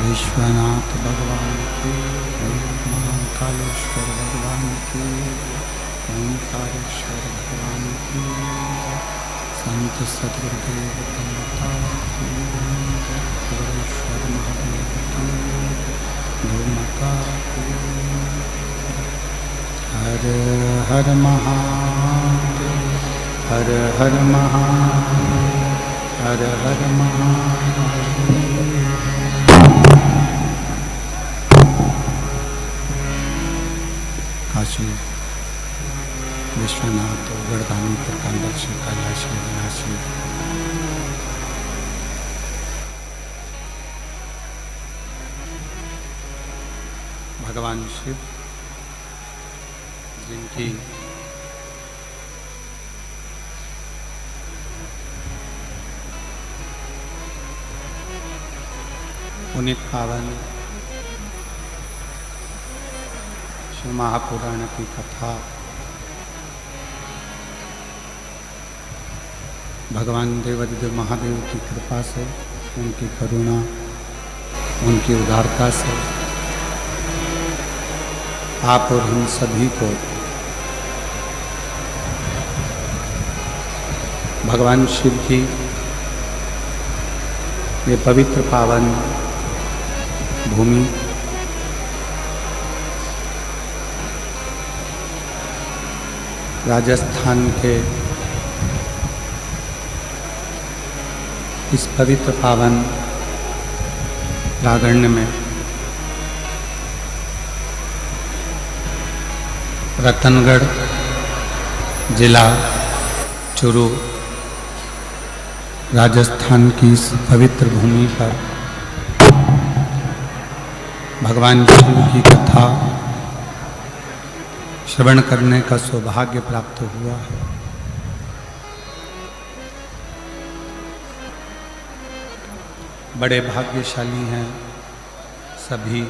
विश्वनाथ भगवान की, महाकालेश्वर भगवान की, ओंकारेश्वर भगवान की, संत सद्गुरुदेव माता की, गुरुश्वर महादेव की, गौ माता की। हर हर महादेव, हर हर महादेव, हर हर महादेव। काशी विश्वनाथ गढ़धामी प्रकांडक्षी कैलाशी विनाशी भगवान शिव जिनकी पुनीत पावन शिव महापुराण की कथा भगवान देवाधिदेव महादेव की कृपा से, उनकी करुणा, उनकी उदारता से आप और हम सभी को भगवान शिव की ये पवित्र पावन भूमि राजस्थान के इस पवित्र पावन प्रांगण में रतनगढ़ जिला चूरू राजस्थान की इस पवित्र भूमि पर भगवान शिव की कथा श्रवण करने का सौभाग्य प्राप्त हुआ है। बड़े भाग्यशाली हैं सभी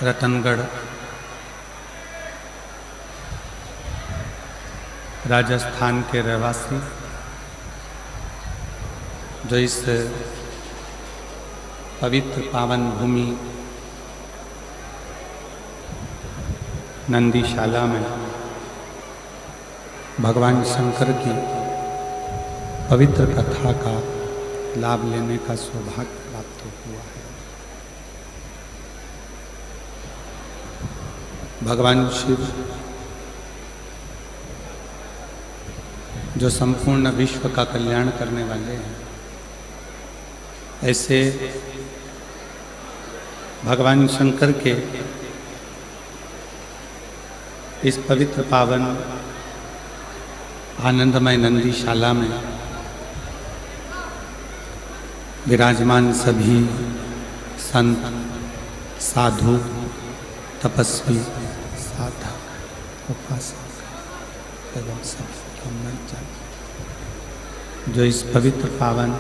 रतनगढ़ राजस्थान के रहवासी जो इस पवित्र पावन भूमि नंदीशाला में भगवान शंकर की पवित्र कथा का लाभ लेने का सौभाग्य प्राप्त हुआ है। भगवान शिव जो संपूर्ण विश्व का कल्याण करने वाले हैं, ऐसे भगवान शंकर के इस पवित्र पावन आनंदमय नंदीशाला में विराजमान सभी संत, साधु, तपस्वी, साधक, उपासक एवं सभी ब्रह्मचारी जो इस पवित्र पावन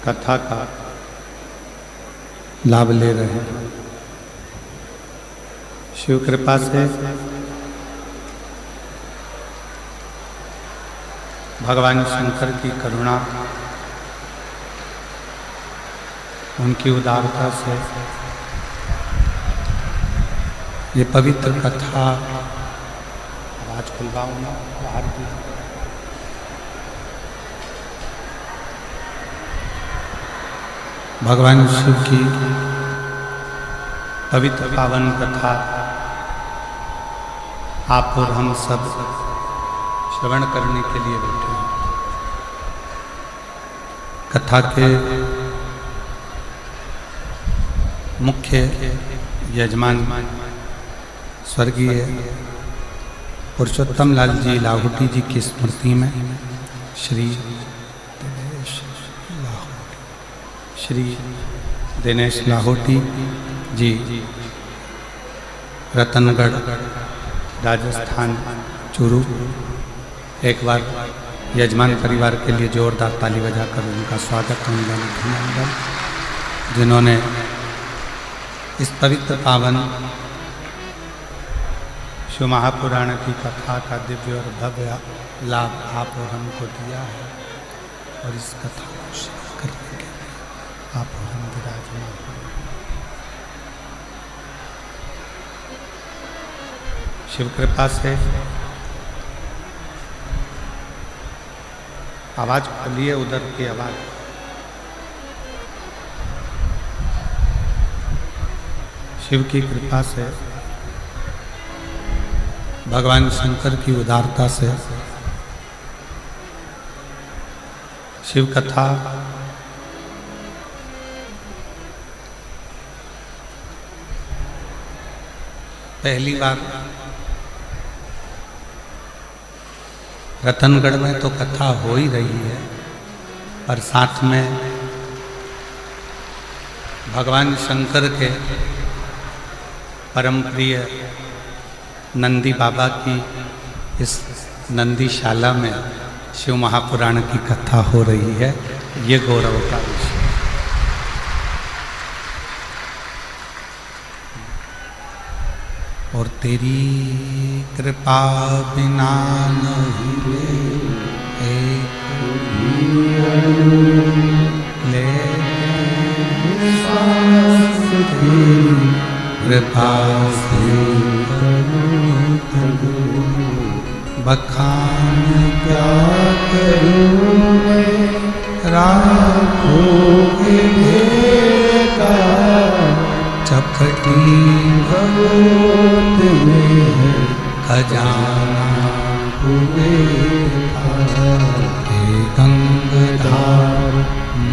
कथा का लाभ ले रहे हैं, शिव कृपा से भगवान शंकर की करुणा, उनकी उदारता से ये पवित्र कथा, आवाज खुलवाओ ना बाहर की, भगवान शिव की पवित्र पावन कथा आप और हम सब श्रवण करने के लिए बैठे हैं। कथा के मुख्य यजमान स्वर्गीय पुरुषोत्तम लाल जी लाहौटी जी की स्मृति में श्री दिनेश लाहौटी जी रतनगढ़ राजस्थान चूरू, एक बार यजमान परिवार के लिए जोरदार ताली बजाकर उनका स्वागत है, जिन्होंने इस पवित्र पावन शिव महापुराण की कथा का दिव्य और भव्य लाभ आप और हमको दिया है, और इस कथा को श्रवण करने के लिए आप और हम विराजमान हैं। शिव कृपा से आवाज खोलिए, उधर की आवाज। शिव की कृपा से, भगवान शंकर की उदारता से शिव कथा पहली बार रतनगढ़ में तो कथा हो ही रही है, और साथ में भगवान शंकर के परम प्रिय नंदी बाबा की इस नंदीशाला में शिव महापुराण की कथा हो रही है। ये गौरव का विषय। तेरी कृपा बिना नहीं ले कृपा से बखान क्या करूं मैं राखों के ढेर का चपटी भगवत में है खजाना हुए गंगाधार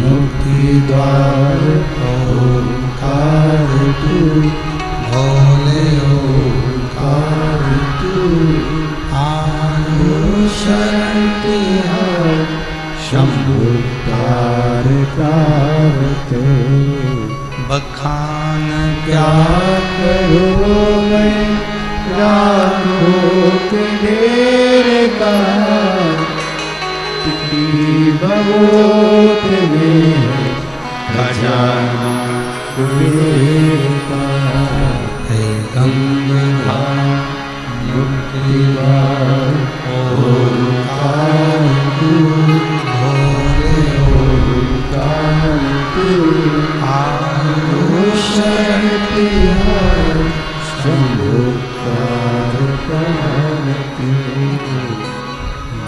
मुक्ति द्वार ओंकार तू भोले ओंकार तू आयो शरण तिहार शंभुकार प्रारते बखान क्या करूं मैं राखों के ढेर का भगवत में खजाना कुबेर का है गंगाधार मुक्ति द्वार ओंकार तू भोले ओंकार तू आयो शरण तिहार शंभुकार प्रारते।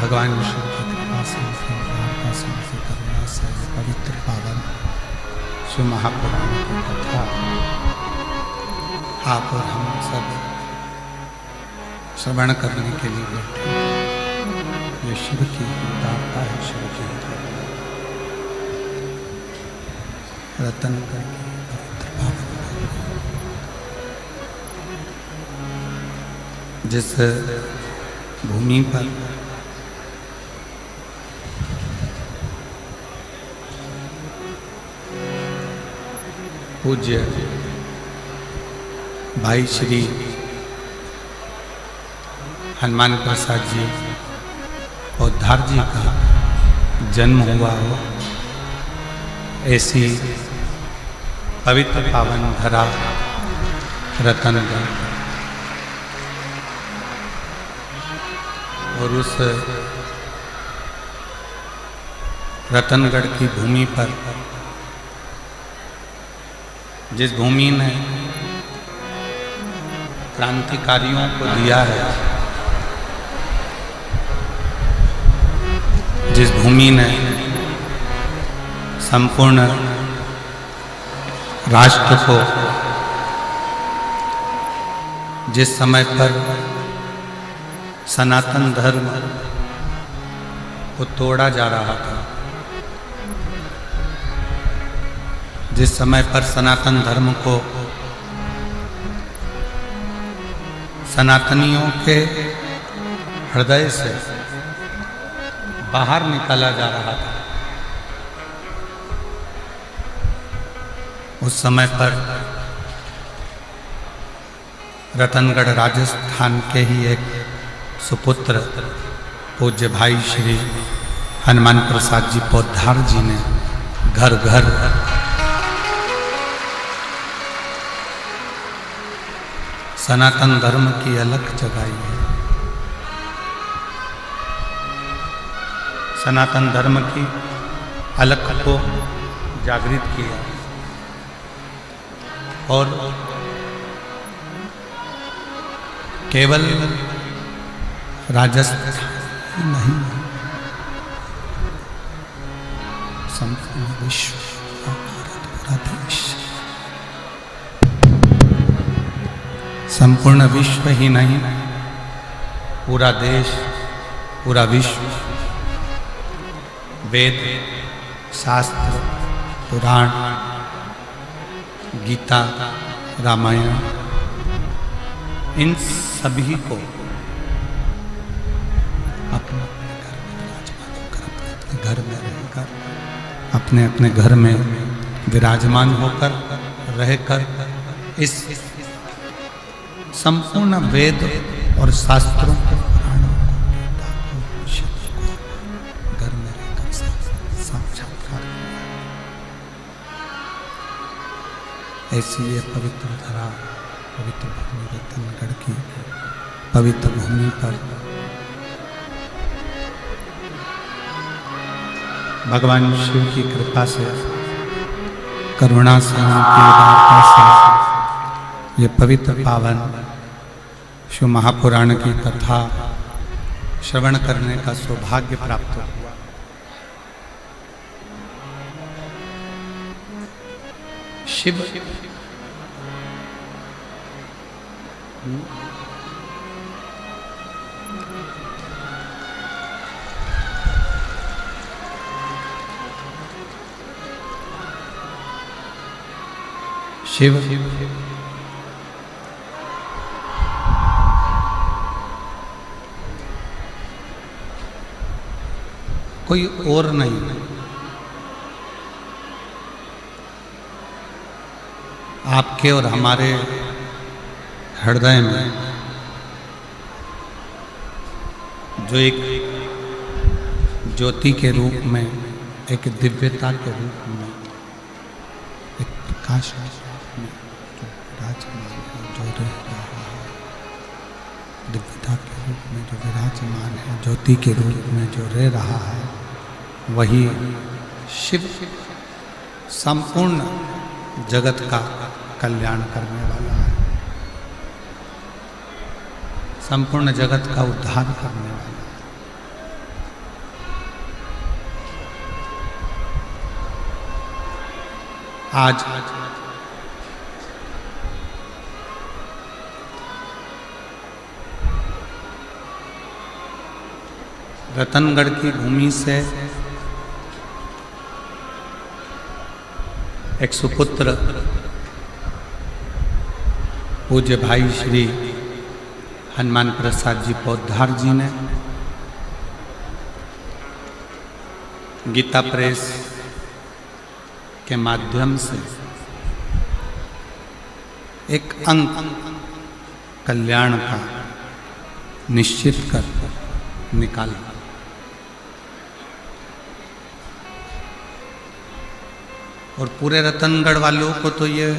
भगवान विष्णु की कृपा से करुणा से पवित्र पावन शिव महापुराण की कथा आप और हम सब श्रवण करने के लिए बैठे। ये शिव की दाता है, शिव की रतनगढ़ की पवित्र पावन जिस भूमि पर पूज्य भाई श्री हनुमान प्रसाद जी पौधार जी का जन्म हुआ हो, ऐसी पवित्र पावन धरा रतनगढ़ और उस रतनगढ़ की भूमि पर जिस भूमि ने क्रांतिकारियों को दिया है, जिस भूमि ने संपूर्ण राष्ट्र को जिस समय पर सनातन धर्म को तोड़ा जा रहा था, जिस समय पर सनातन धर्म को सनातनियों के हृदय से बाहर निकाला जा रहा था, उस समय पर रतनगढ़ राजस्थान के ही एक सुपुत्र पूज्य भाई श्री हनुमान प्रसाद जी पौधार जी ने घर घर सनातन धर्म की अलख जगाई है, सनातन धर्म की अलख को जागृत किया और केवल राजस्थान नहीं, संपूर्ण विश्व भारत पूरा देश, संपूर्ण विश्व ही नहीं, पूरा देश, पूरा विश्व वेद, शास्त्र, पुराण, गीता, रामायण, इन सभी को अपने घर में रहकर, अपने अपने घर में विराजमान होकर रहकर इस संपूर्ण वेद और शास्त्रों को, पुराणों को, गीता को, शिव को घर में रहकर साक्षात्कार किया। ऐसी ये पवित्र धरा पवित्र भूमि रतनगढ़ की पवित्र भूमि पर भगवान शिव की कृपा से, करुणा से, उनकी वार्ता से ये पवित्र पावन शिव महापुराण की कथा श्रवण करने का सौभाग्य प्राप्त हुआ। शिव शिव कोई और नहीं, आपके और हमारे हृदय में जो एक ज्योति के रूप में, एक दिव्यता के रूप में, एक प्रकाश में जो विराजमान है, जो रह रहा है, दिव्यता के रूप में जो विराजमान है, ज्योति के रूप में जो रह रहा है, वही शिव संपूर्ण जगत का कल्याण करने वाला है, संपूर्ण जगत का उद्धार करने वाला है। आज रतनगढ़ की भूमि से एक सुपुत्र पूज्य भाई श्री हनुमान प्रसाद जी पौधार जी ने गीता प्रेस के माध्यम से एक अंक कल्याण का निश्चित कर निकाला। और पूरे रतनगढ़ वालों को तो ये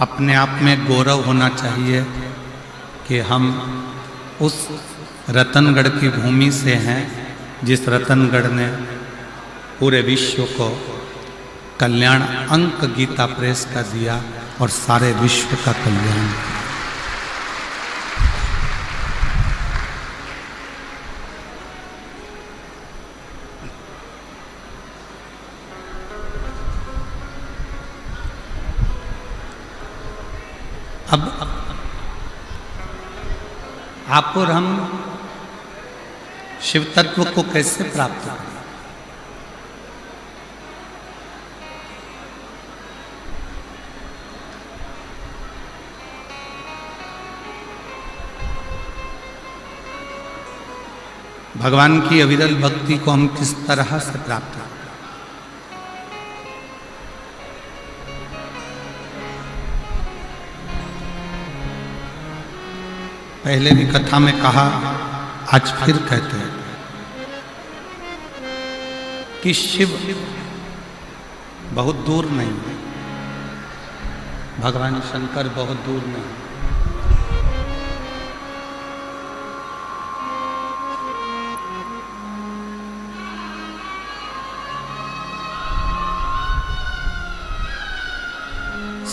अपने आप में गौरव होना चाहिए कि हम उस रतनगढ़ की भूमि से हैं जिस रतनगढ़ ने पूरे विश्व को कल्याण अंक गीता प्रेस का दिया और सारे विश्व का कल्याण। अब आप और हम शिव तत्व को कैसे प्राप्त करें? भगवान की अविरल भक्ति को हम किस तरह से प्राप्त करें? पहले भी कथा में कहा, आज फिर कहते हैं कि शिव बहुत दूर नहीं है, भगवान शंकर बहुत दूर नहीं।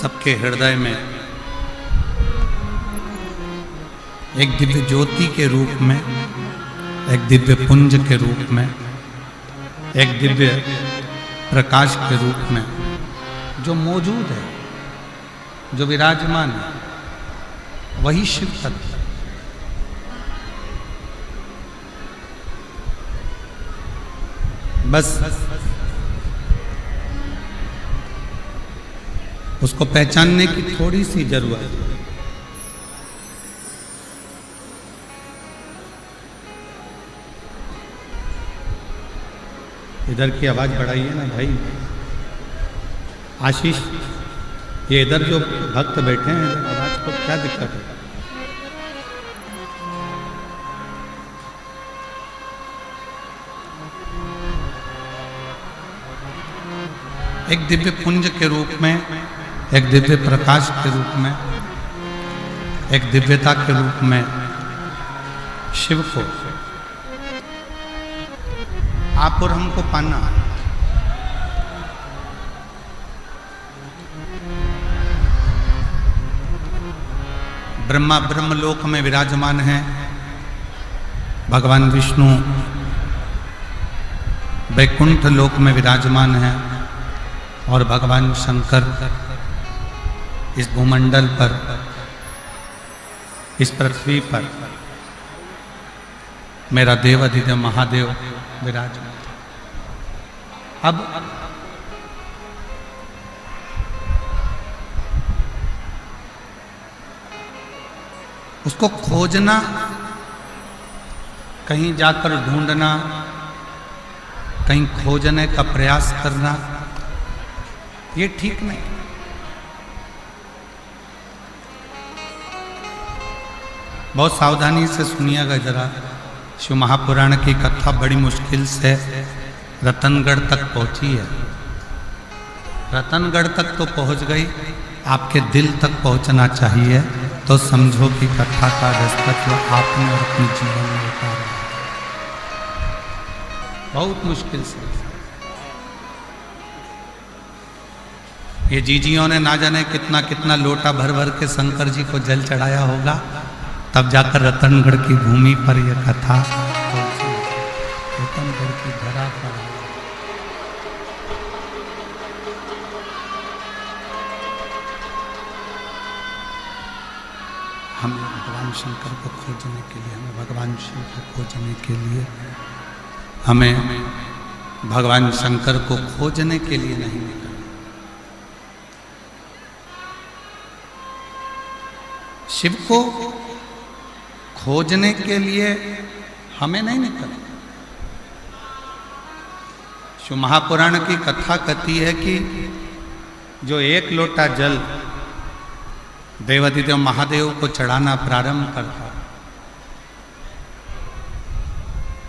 सबके हृदय में एक दिव्य ज्योति के रूप में, एक दिव्य पुंज के रूप में, एक दिव्य प्रकाश के रूप में जो मौजूद है, जो विराजमान है, वही शिव तत्व है। बस उसको पहचानने की थोड़ी सी जरूरत है। इधर की आवाज बढ़ाइए ना भाई। आशीष, ये इधर जो भक्त बैठे हैं, इधर आवाज को क्या दिक्कत है? एक दिव्य पुंज के रूप में, एक दिव्य प्रकाश के रूप में, एक दिव्यता के रूप में शिव को आप और हमको पाना। ब्रह्मा ब्रह्मलोक में विराजमान है, भगवान विष्णु वैकुंठ लोक में विराजमान है और भगवान शंकर इस भूमंडल पर, इस पृथ्वी पर मेरा देव अधिदेव महादेव विराजमान। अब उसको खोजना, कहीं जाकर ढूंढना, कहीं खोजने का प्रयास करना, ये ठीक नहीं। बहुत सावधानी से सुनिएगा जरा। शिव महापुराण की कथा बड़ी मुश्किल से रतनगढ़ तक पहुंची है। रतनगढ़ तक तो पहुंच गई, आपके दिल तक पहुंचना चाहिए, तो समझो कि कथा का दस्तक आपने और अपने जीवन में उतारा। बहुत मुश्किल से ये जीजियों ने ना जाने कितना कितना लोटा भर भर के शंकर जी को जल चढ़ाया होगा, तब जाकर रतनगढ़ की भूमि पर यह कथा पहुंची, रतनगढ़ की धरा पर। हमें भगवान शंकर को खोजने के लिए, हमें भगवान शिव को खोजने के लिए, हमें भगवान शंकर को खोजने के लिए नहीं निकलना। शिव को खोजने के लिए हमें नहीं निकलना। शिव महापुराण की कथा कहती है कि जो एक लोटा जल देवाधिदेव महादेव को चढ़ाना प्रारंभ करता,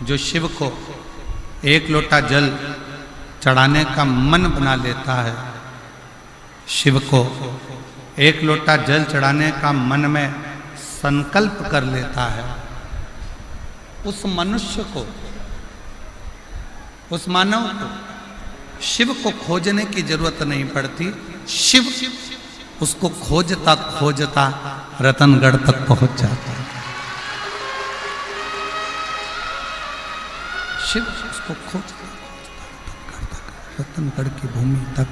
जो शिव को एक लोटा जल चढ़ाने का मन बना लेता है, शिव को एक लोटा जल चढ़ाने का मन में संकल्प कर लेता है, उस मनुष्य को, उस मानव को शिव को खोजने की जरूरत नहीं पड़ती। शिव उसको खोजता खोजता रतनगढ़ तक पहुंच जाता है। शिव उसको खोजता रतनगढ़ की भूमि तक,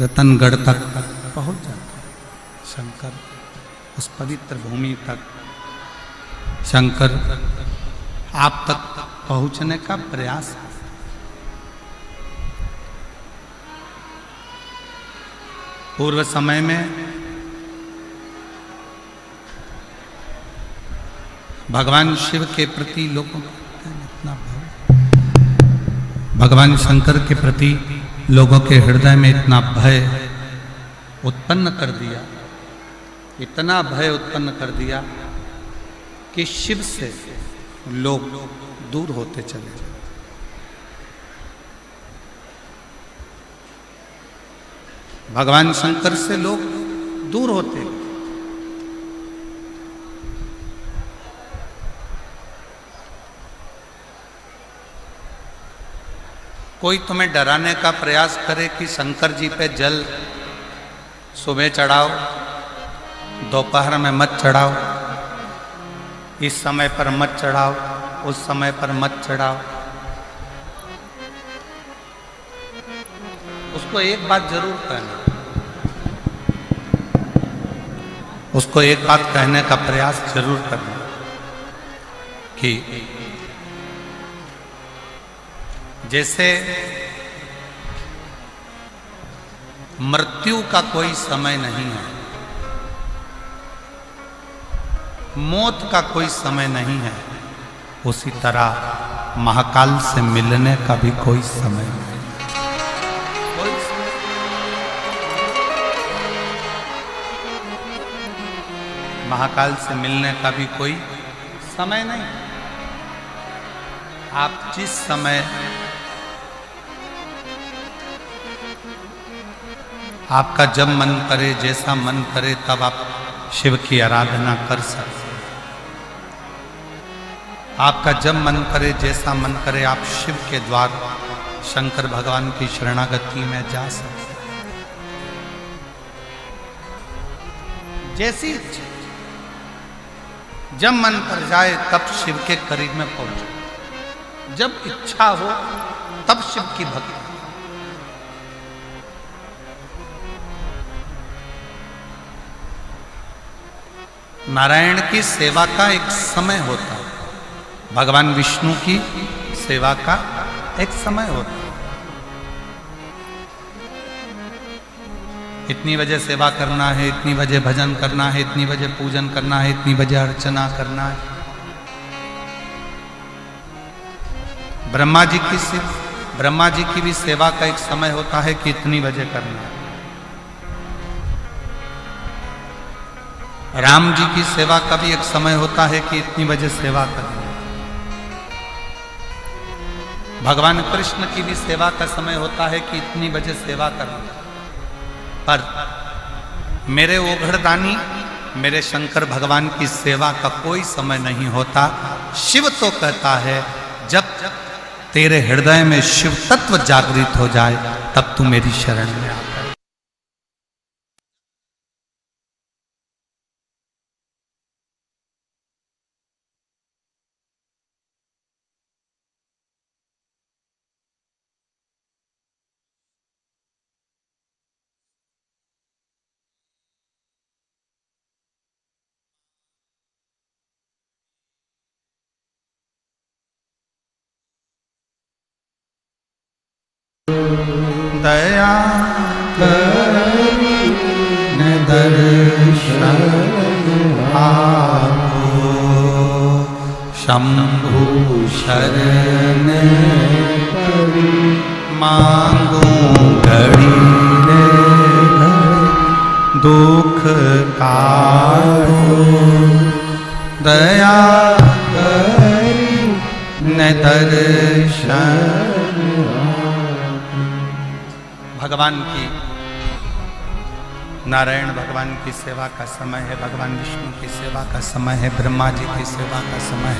रतनगढ़ तक पहुंच जाता है। शंकर उस पवित्र भूमि तक, शंकर आप तक पहुंचने का प्रयास है। पूर्व समय में भगवान शिव के प्रति लोगों का इतना भय, भगवान शंकर के प्रति लोगों के हृदय में इतना भय उत्पन्न कर दिया, इतना भय उत्पन्न कर दिया कि शिव से लोग दूर होते चले गए। भगवान शंकर से लोग दूर होते गए। कोई तुम्हें डराने का प्रयास करे कि शंकर जी पे जल सुबह चढ़ाओ, दोपहर में मत चढ़ाओ, इस समय पर मत चढ़ाओ, उस समय पर मत चढ़ाओ, उसको एक बात जरूर कहना, उसको एक बात कहने का प्रयास जरूर करना कि जैसे मृत्यु का कोई समय नहीं है, मौत का कोई समय नहीं है, उसी तरह महाकाल से मिलने का भी कोई समय नहीं। महाकाल से मिलने का भी कोई समय नहीं। आप जिस समय आपका जब मन करे, जैसा मन करे, तब आप शिव की आराधना कर सकते हैं। आपका जब मन करे, जैसा मन करे, आप शिव के द्वार शंकर भगवान की शरणागति में जा सकते हैं। जैसी इच्छा, जब मन कर जाए तब शिव के करीब में पहुंचो। जब इच्छा हो तब शिव की भक्ति। नारायण की सेवा का एक समय होता है, भगवान विष्णु की सेवा का एक समय होता है। इतनी बजे सेवा करना है, इतनी बजे भजन करना है, इतनी बजे पूजन करना है, इतनी बजे अर्चना करना है। ब्रह्मा जी की भी सेवा का एक समय होता है कि इतनी बजे करना है। राम जी की सेवा का भी एक समय होता है कि इतनी बजे सेवा करना है। भगवान कृष्ण की भी सेवा का समय होता है कि इतनी बजे सेवा करना है। पर मेरे ओघड़दानी, मेरे शंकर भगवान की सेवा का कोई समय नहीं होता। शिव तो कहता है जब तेरे हृदय में शिव तत्व जागृत हो जाए तब तू मेरी शरण में आ। दया करीने दर्शन आपो, शंभु शरण मांगू घड़ी रे दुख काढ़ो। दया करीने दर्शन। भगवान की, नारायण भगवान की सेवा का समय है, भगवान विष्णु की सेवा का समय है, ब्रह्मा जी की सेवा का समय है।